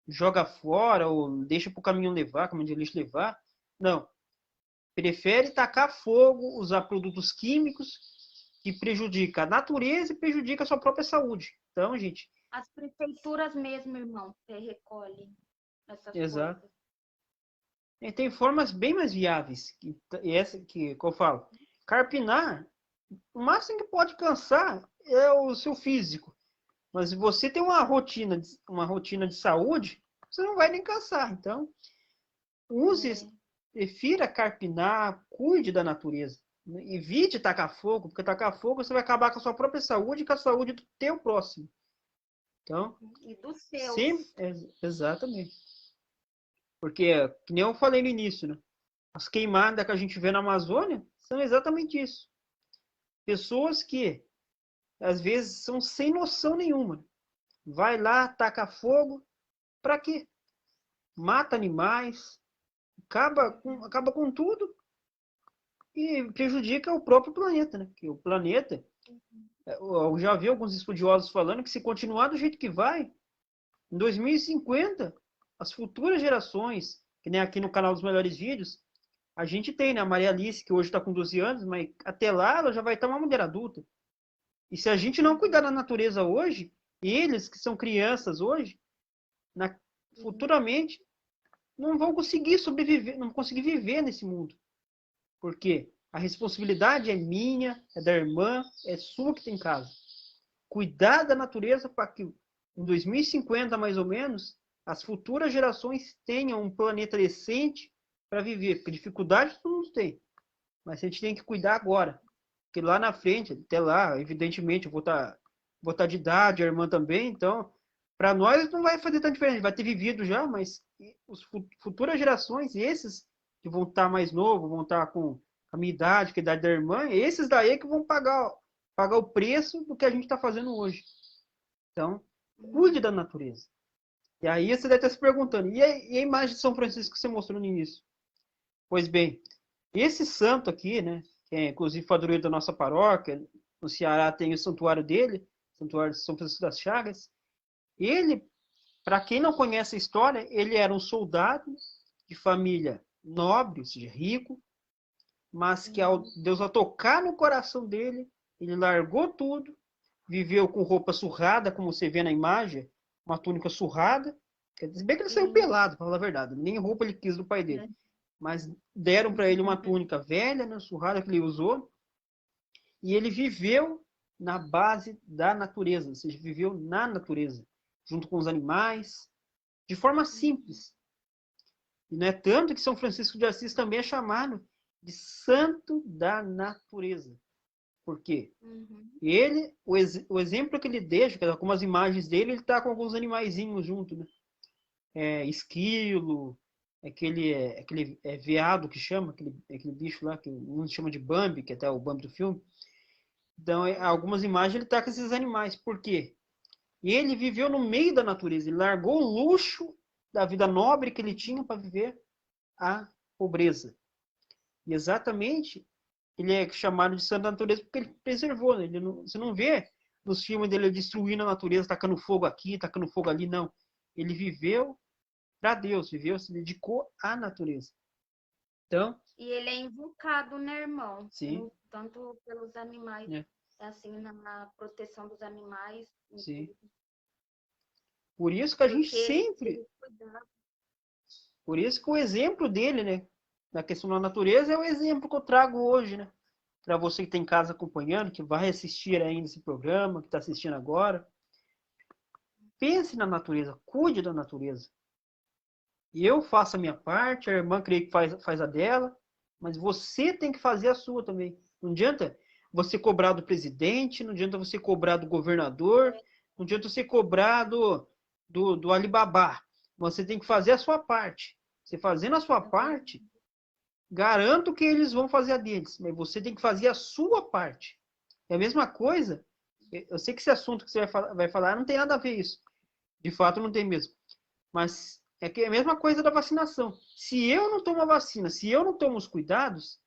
joga fora, ou deixa para o caminhão levar, caminhão de lixo levar. Não. Prefere tacar fogo, usar produtos químicos que prejudica a natureza e prejudica a sua própria saúde. Então, gente, As prefeituras mesmo, irmão, recolhem essas exato. coisas. E tem formas bem mais viáveis, essa que eu falo. Carpinar, o máximo que pode cansar é o seu físico. Mas se você tem uma rotina de saúde, você não vai nem cansar. Então, use, É, prefira carpinar, cuide da natureza. Evite tacar fogo, porque tacar fogo você vai acabar com a sua própria saúde e com a saúde do teu próximo. Então, e dos sempre, seus. exatamente. Porque, que nem eu falei no início, né? As queimadas que a gente vê na Amazônia são exatamente isso. Pessoas que, às vezes, são sem noção nenhuma. Vai lá, taca fogo, para quê? Mata animais, acaba com tudo e prejudica o próprio planeta, né? Que o planeta, eu já vi alguns estudiosos falando que se continuar do jeito que vai, em 2050, as futuras gerações, que nem aqui no canal dos melhores vídeos, a gente tem, né, a Maria Alice, que hoje está com 12 anos, mas até lá ela já vai estar uma mulher adulta. E se a gente não cuidar Uhum, da natureza hoje, eles que são crianças hoje, na, uhum, futuramente não vão conseguir sobreviver, não vão conseguir viver nesse mundo. Porque a responsabilidade é minha, é da irmã, é sua que tem em casa. Cuidar da natureza para que em 2050, mais ou menos, as futuras gerações tenham um planeta decente para viver. Porque dificuldade todo mundo tem. Mas a gente tem que cuidar agora. Porque lá na frente, até lá, evidentemente, vou estar de idade, a irmã também, então, para nós não vai fazer tanta diferença, vai ter vivido já, mas as futuras gerações, esses que vão estar mais novos, vão estar com a minha idade, que é a idade da irmã, esses daí é que vão pagar o preço do que a gente está fazendo hoje. Então, cuide da uhum. natureza. E aí você deve estar se perguntando, e a imagem de São Francisco que você mostrou no início? Pois bem, esse santo aqui, né, que é inclusive padroeiro da nossa paróquia, no Ceará tem o santuário dele, santuário de São Francisco das Chagas. Ele, para quem não conhece a história, ele era um soldado de família nobre, ou seja, rico, mas que ao Uhum. Deus ao tocar no coração dele, ele largou tudo, viveu com roupa surrada, como você vê na imagem, uma túnica surrada. Se bem que ele saiu pelado, para falar a verdade. Nem roupa ele quis do pai dele. Mas deram para ele uma túnica velha, né, surrada, que ele usou. E ele viveu na base da natureza, ou seja, viveu na natureza, junto com os animais, de forma simples. E não é tanto que São Francisco de Assis também é chamado de santo da natureza. Por quê? Ele, o exemplo que ele deixa, que algumas imagens dele, ele está com alguns animaizinhos junto, né? Esquilo, aquele veado que chama, aquele bicho lá, que mundo chama de Bambi, que é até o Bambi do filme. Então, algumas imagens ele está com esses animais. Por quê? Ele viveu no meio da natureza, ele largou o luxo da vida nobre que ele tinha para viver a pobreza. E exatamente, ele é chamado de santo da natureza porque ele preservou. Né? Você não vê nos filmes dele destruindo a natureza, tacando fogo aqui, tacando fogo ali, não. Ele viveu para Deus, se dedicou à natureza. Então, e ele é invocado, né, irmão? sim. Tanto pelos animais, assim, na proteção dos animais. Sim. Por isso que a gente sempre... Por isso que o exemplo dele, né, na questão da natureza, é o exemplo que eu trago hoje, né? Para você que tem em casa acompanhando, que vai assistir ainda esse programa, que está assistindo agora. Pense na natureza, cuide da natureza. E eu faço a minha parte, a irmã creio que faz a dela, mas você tem que fazer a sua também. Não adianta você cobrar do presidente, não adianta você cobrar do governador, não adianta você cobrar do Alibaba. Você tem que fazer a sua parte. Você fazendo a sua parte, garanto que eles vão fazer a deles, mas você tem que fazer a sua parte. É a mesma coisa, eu sei que esse assunto que você vai falar não tem nada a ver isso. De fato, não tem mesmo. Mas é que é a mesma coisa da vacinação. Se eu não tomo a vacina, se eu não tomo os cuidados,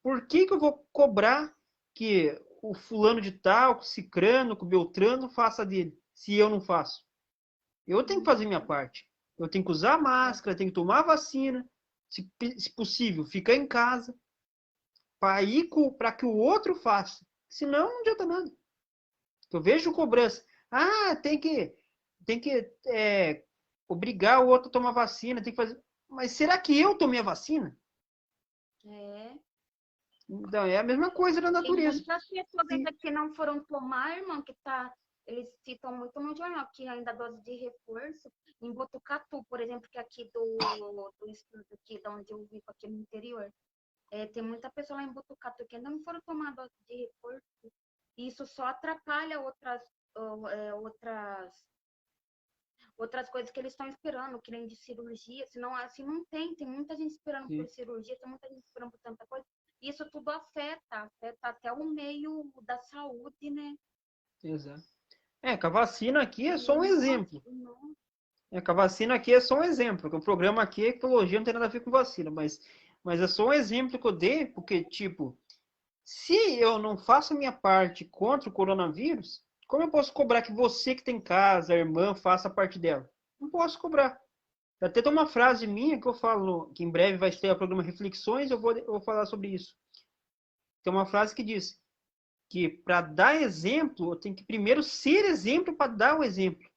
por que eu vou cobrar que o fulano de tal, o cicrano, o beltrano faça dele, se eu não faço? Eu tenho que fazer minha parte. Eu tenho que usar máscara, tenho que tomar vacina, se possível, ficar em casa, para que o outro faça. Senão, não adianta nada. Eu vejo cobrança. Tem que obrigar o outro a tomar vacina, tem que fazer. Mas será que eu tomei a vacina? Então, é a mesma coisa da natureza. Tem muitas pessoas que não foram tomar, irmão, eles citam muito no jornal que ainda dose de reforço. Em Botucatu, por exemplo, que aqui do estado aqui, de onde eu vivo, aqui no interior, tem muita pessoa lá em Botucatu que ainda não foram tomar dose de reforço. E isso só atrapalha outras coisas que eles estão esperando, que nem de cirurgia. Senão, assim, não tem muita gente esperando por cirurgia, tem muita gente esperando por tanta coisa. Isso tudo afeta até o meio da saúde, né? Exato. Que a vacina aqui é só um exemplo. Que a vacina aqui é só um exemplo, porque o programa aqui é ecologia, não tem nada a ver com vacina, mas é só um exemplo que eu dei, porque, tipo, se eu não faço a minha parte contra o coronavírus, como eu posso cobrar que você que tem em casa, a irmã, faça a parte dela? Não posso cobrar. Até tem uma frase minha que eu falo, que em breve vai ter o programa Reflexões, eu vou falar sobre isso. Tem uma frase que diz que para dar exemplo, eu tenho que primeiro ser exemplo para dar o exemplo.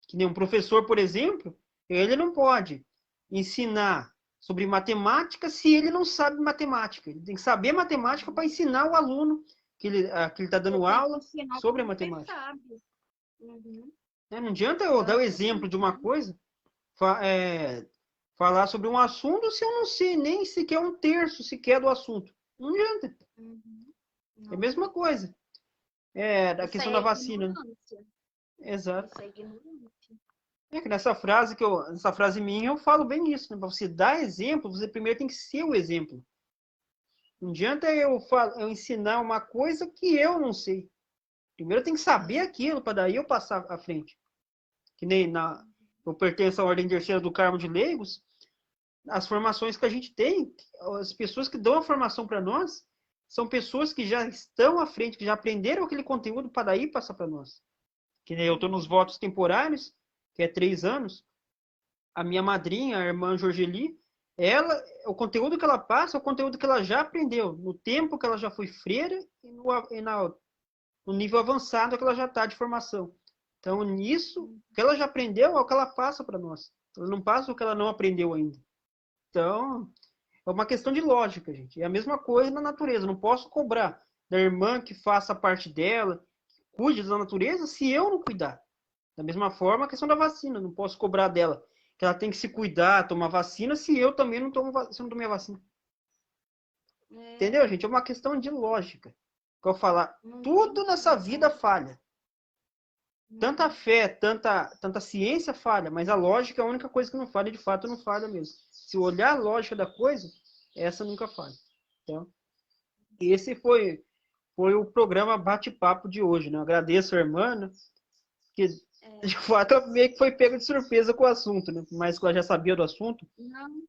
Que nem um professor, por exemplo, ele não pode ensinar sobre matemática se ele não sabe matemática. Ele tem que saber matemática para ensinar o aluno que ele está dando aula sobre a matemática. Não adianta eu dar o exemplo de uma coisa, falar sobre um assunto se eu não sei nem sequer um terço sequer do assunto. Não adianta. É a mesma coisa. Da questão da vacina. Exato. Que nessa frase minha, eu falo bem isso. Né? Para você dar exemplo, você primeiro tem que ser o exemplo. Não adianta eu ensinar uma coisa que eu não sei. Primeiro eu tenho que saber aquilo, para daí eu passar à frente. Que nem eu pertenço à Ordem Terceira do Carmo de Leigos, as formações que a gente tem, as pessoas que dão a formação para nós, são pessoas que já estão à frente, que já aprenderam aquele conteúdo para daí passar para nós. Que nem eu estou nos votos temporários, que é 3 anos. A minha madrinha, a irmã Jorgeli, o conteúdo que ela passa é o conteúdo que ela já aprendeu, no tempo que ela já foi freira e no nível avançado que ela já está de formação. Então, nisso, o que ela já aprendeu é o que ela passa para nós. Ela não passa o que ela não aprendeu ainda. Então, é uma questão de lógica, gente. É a mesma coisa na natureza. Não posso cobrar da irmã que faça a parte dela, cuide da natureza, se eu não cuidar. Da mesma forma, a questão da vacina. Não posso cobrar dela que ela tem que se cuidar, tomar vacina, se eu também não tomo, se eu não tomei a vacina. É, Entendeu, gente? É uma questão de lógica. Que eu falar, não tem tudo nessa vida como. falha. Tanta fé, tanta ciência falha, mas a lógica é a única coisa que não falha, de fato não falha mesmo. Se olhar a lógica da coisa, essa nunca falha. Então, esse foi o programa Bate-Papo de hoje, né? Eu agradeço a irmã, né? Que É, de fato ela meio que foi pega de surpresa com o assunto, né? Mas que ela já sabia do assunto, não,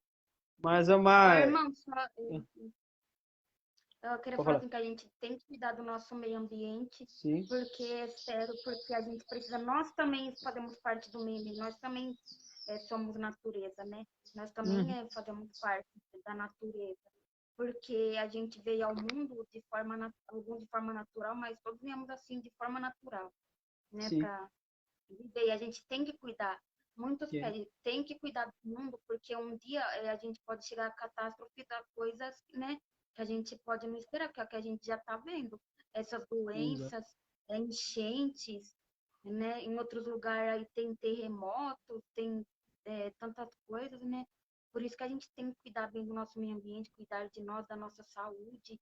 mas é ó, uma. irmão, só, eu queria Pode falar falar. assim que a gente tem que cuidar do nosso meio ambiente, Sim. porque é sério, porque a gente precisa, nós também fazemos parte do meio ambiente, nós também somos natureza, né? Nós também Uhum. fazemos parte da natureza, porque a gente veio ao mundo de forma, alguns de forma natural, mas todos viemos assim de forma natural, né? Sim. Para viver, e a gente tem que cuidar. Muitos É. pedem, tem que cuidar do mundo, porque um dia a gente pode chegar a catástrofe das coisas, né? Que a gente pode não esperar, que é o que a gente já está vendo. Essas Exato. doenças, enchentes, né? Em outros lugares aí tem terremotos, tem tantas coisas, né? Por isso que a gente tem que cuidar bem do nosso meio ambiente, cuidar de nós, da nossa saúde,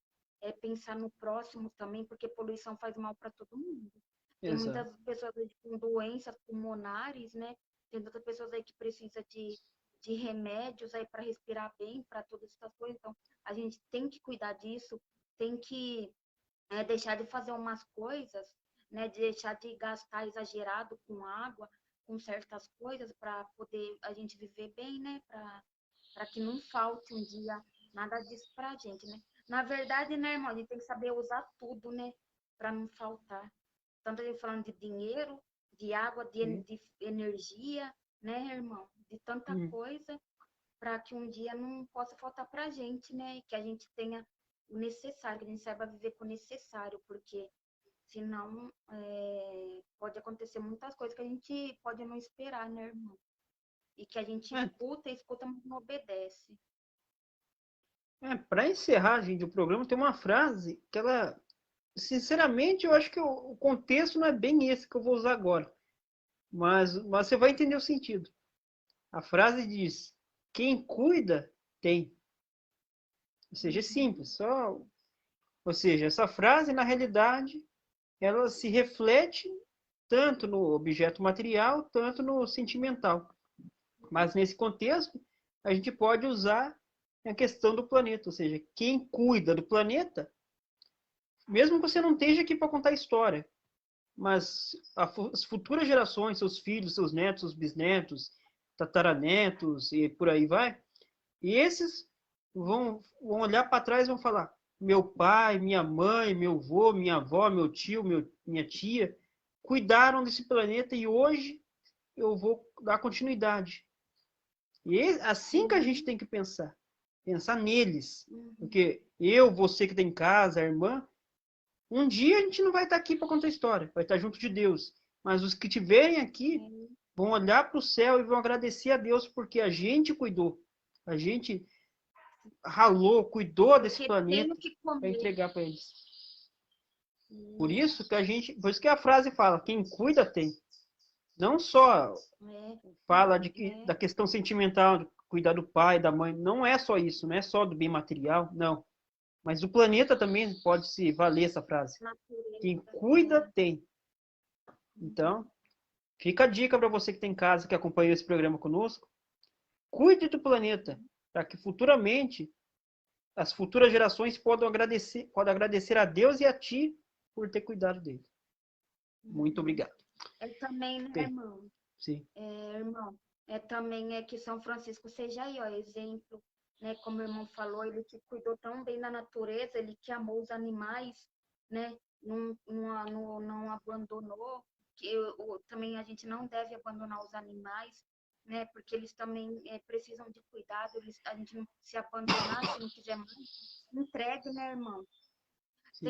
pensar no próximo também, porque poluição faz mal para todo mundo. Tem Exato. muitas pessoas aí com doenças pulmonares, né? Tem outras pessoas aí que precisam de remédios aí para respirar bem, para todas essas coisas. Então, a gente tem que cuidar disso, tem que deixar de fazer umas coisas, né? De deixar de gastar exagerado com água, com certas coisas, para poder a gente viver bem, né? Para que não falte um dia nada disso para a gente, né? Na verdade, né, irmão, a gente tem que saber usar tudo, né? Para não faltar. Tanto a gente falando de dinheiro, de água, Sim. de energia, né, irmão? De tanta Uhum. coisa, para que um dia não possa faltar para a gente, né? E que a gente tenha o necessário, que a gente saiba viver com o necessário, porque senão pode acontecer muitas coisas que a gente pode não esperar, né, irmão? E que a gente É, escuta, mas não obedece. para encerrar, gente, o programa tem uma frase que ela, sinceramente, eu acho que o contexto não é bem esse que eu vou usar agora, mas você vai entender o sentido. A frase diz: quem cuida tem. Ou seja, é Uhum. simples. Ou seja, essa frase, na realidade, ela se reflete tanto no objeto material, tanto no sentimental. Mas nesse contexto, a gente pode usar a questão do planeta, ou seja, quem cuida do planeta, mesmo que você não esteja aqui para contar história, mas as futuras gerações, seus filhos, seus netos, seus bisnetos, tataranetos e por aí vai, e esses vão olhar para trás e vão falar: meu pai, minha mãe, meu avô, minha avó, meu tio, minha tia cuidaram desse planeta e hoje eu vou dar continuidade. E é assim que a gente Uhum. tem que pensar. Pensar neles. Uhum. Porque eu, você que tem em casa, a irmã, um dia a gente não vai estar aqui para contar história, vai estar junto de Deus. Mas os que estiverem aqui É, vão olhar para o céu e vão agradecer a Deus porque a gente cuidou. A gente ralou, cuidou desse porque tem o planeta que para comer. entregar para eles. Isso. Por isso que a frase fala, quem cuida tem. Não só É, fala é, da questão sentimental, de cuidar do pai, da mãe, não é só isso, não é só do bem material, não. Mas o planeta também pode se valer essa frase. Quem natureza. cuida É. tem. Então, fica a dica para você que tem em casa, que acompanhou esse programa conosco. Cuide do planeta, para que futuramente as futuras gerações podem agradecer a Deus e a ti por ter cuidado dele. Muito Uhum. obrigado. É também, né, Bem, irmão? sim, Irmão, também que São Francisco seja aí, ó, exemplo, né? Como o irmão falou, ele que cuidou tão bem da natureza, ele que amou os animais, né? Não abandonou, também a gente não deve abandonar os animais, né? Porque eles também precisam de cuidado, a gente não se abandonar, se não quiser mais, entregue, né, irmão? sim.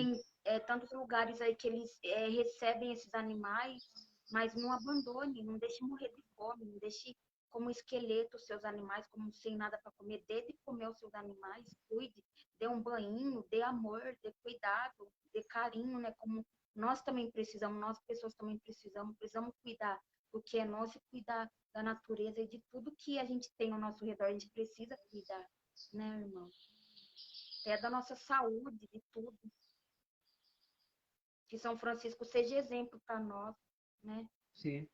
tantos lugares aí que eles recebem esses animais, mas não abandone, não deixe morrer de fome, não deixe como esqueleto os seus animais, como sem nada para comer, dê de comer os seus animais, cuide, dê um banho, dê amor, dê cuidado, dê carinho, né? Como nós também precisamos, nós pessoas também precisamos cuidar, porque é nosso cuidar da natureza e de tudo que a gente tem ao nosso redor, a gente precisa cuidar, né, irmão? Até da nossa saúde, de tudo. Que São Francisco seja exemplo para nós, né? Sim.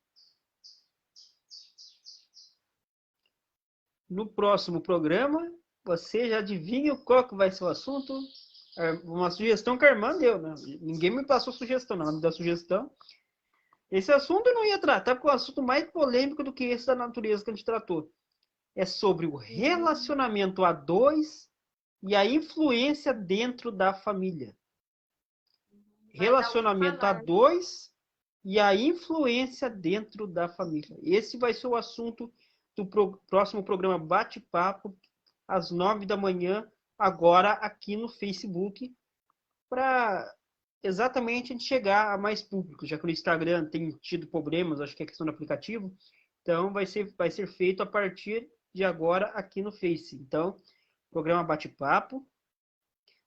No próximo programa, você já adivinha qual que vai ser o assunto? Uma sugestão que a irmã deu, né? Ninguém me passou sugestão, não. Ela me deu sugestão. Esse assunto eu não ia tratar, porque é um assunto mais polêmico do que esse da natureza que a gente tratou. É sobre o relacionamento a dois e a influência dentro da família. Vai dar o que Relacionamento a falar. dois e a influência dentro da família. Esse vai ser o assunto do próximo programa Bate-Papo, às 9 da manhã, agora aqui no Facebook, para exatamente a gente chegar a mais público, já que no Instagram tem tido problemas, acho que é questão do aplicativo, então vai ser feito a partir de agora aqui no Face. Então, programa Bate-Papo.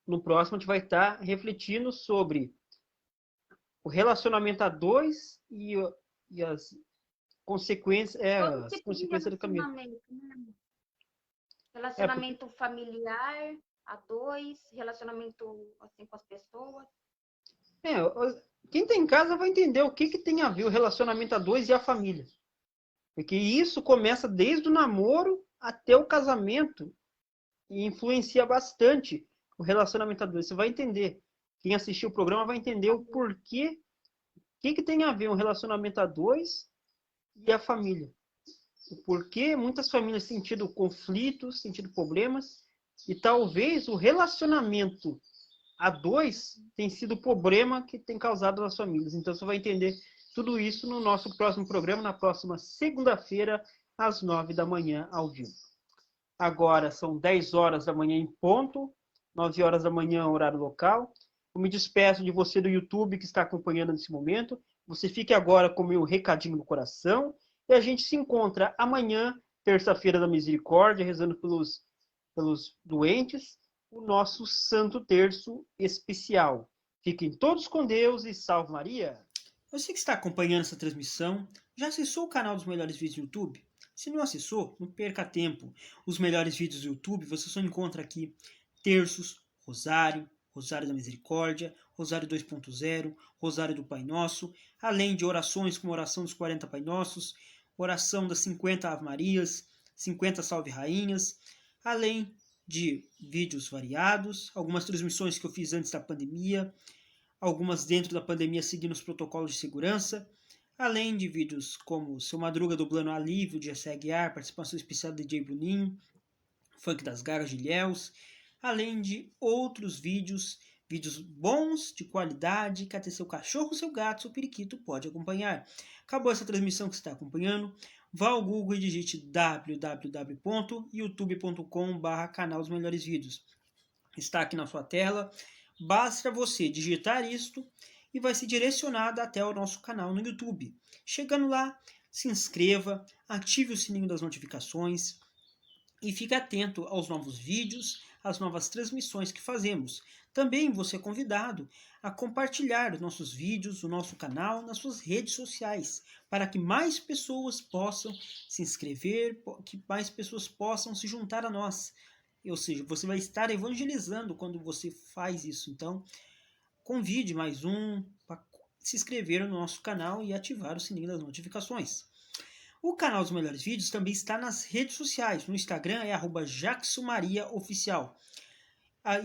No próximo a gente vai estar refletindo sobre o relacionamento a dois e as consequências, Todo as tipo de consequências do caminho. relacionamento, né? Porque Relacionamento familiar, a dois, relacionamento assim com as pessoas. é, quem tem em casa vai entender o que tem a ver o relacionamento a dois e a família. Porque isso começa desde o namoro até o casamento e influencia bastante o relacionamento a dois. Você vai entender. Quem assistiu o programa vai entender o porquê, o que tem a ver um relacionamento a dois e a família. O porquê muitas famílias têm tido conflitos, têm tido problemas, e talvez o relacionamento a dois tem sido o problema que tem causado nas famílias. Então você vai entender tudo isso no nosso próximo programa, na próxima segunda-feira, às 9 da manhã, ao vivo. Agora são 10 horas da manhã em ponto, 9 horas da manhã, horário local. Eu me despeço de você do YouTube que está acompanhando nesse momento. Você fique agora com o meu recadinho no coração. E a gente se encontra amanhã, terça-feira da misericórdia, rezando pelos doentes, o nosso Santo Terço especial. Fiquem todos com Deus e salve Maria! Você que está acompanhando essa transmissão, já acessou o canal dos melhores vídeos do YouTube? Se não acessou, não perca tempo. Os melhores vídeos do YouTube você só encontra aqui terços, rosário, rosário da misericórdia, rosário 2.0, rosário do Pai Nosso, além de orações como oração dos 40 Pai Nossos, oração das 50 Ave Marias, 50 Salve Rainhas, além de vídeos variados, algumas transmissões que eu fiz antes da pandemia, algumas dentro da pandemia seguindo os protocolos de segurança, além de vídeos como Seu Madruga dublando Alívio de Jessé Aguiar, participação especial de DJ Bruninho, Funk das Garras de Ilhéus, além de outros vídeos, vídeos bons, de qualidade, que até seu cachorro, seu gato, seu periquito pode acompanhar. Acabou essa transmissão que você está acompanhando, vá ao Google e digite www.youtube.com/canal dos melhores vídeos. Está aqui na sua tela, basta você digitar isto e vai ser direcionado até o nosso canal no YouTube. Chegando lá, se inscreva, ative o sininho das notificações e fique atento aos novos vídeos, às novas transmissões que fazemos. Também você é convidado a compartilhar os nossos vídeos, o nosso canal nas suas redes sociais, para que mais pessoas possam se inscrever, que mais pessoas possam se juntar a nós. Ou seja, você vai estar evangelizando quando você faz isso. Então, convide mais um para se inscrever no nosso canal e ativar o sininho das notificações. O canal dos melhores vídeos também está nas redes sociais. No Instagram é @jacksonmariaoficial.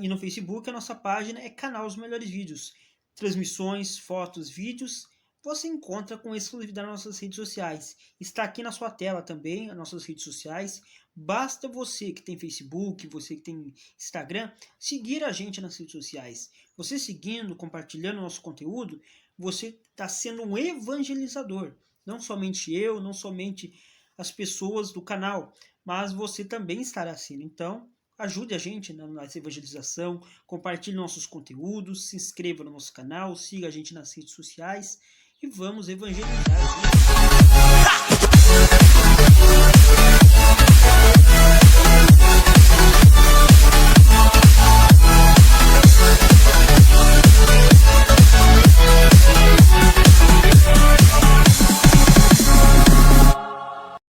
E no Facebook a nossa página é Canal dos Melhores Vídeos. Transmissões, fotos, vídeos, você encontra com exclusividade nas nossas redes sociais. Está aqui na sua tela também as nossas redes sociais. Basta você que tem Facebook, você que tem Instagram, seguir a gente nas redes sociais. Você seguindo, compartilhando nosso conteúdo, você está sendo um evangelizador. Não somente eu, não somente as pessoas do canal, mas você também estará sendo. Então, ajude a gente nessa evangelização, compartilhe nossos conteúdos, se inscreva no nosso canal, siga a gente nas redes sociais e vamos evangelizar.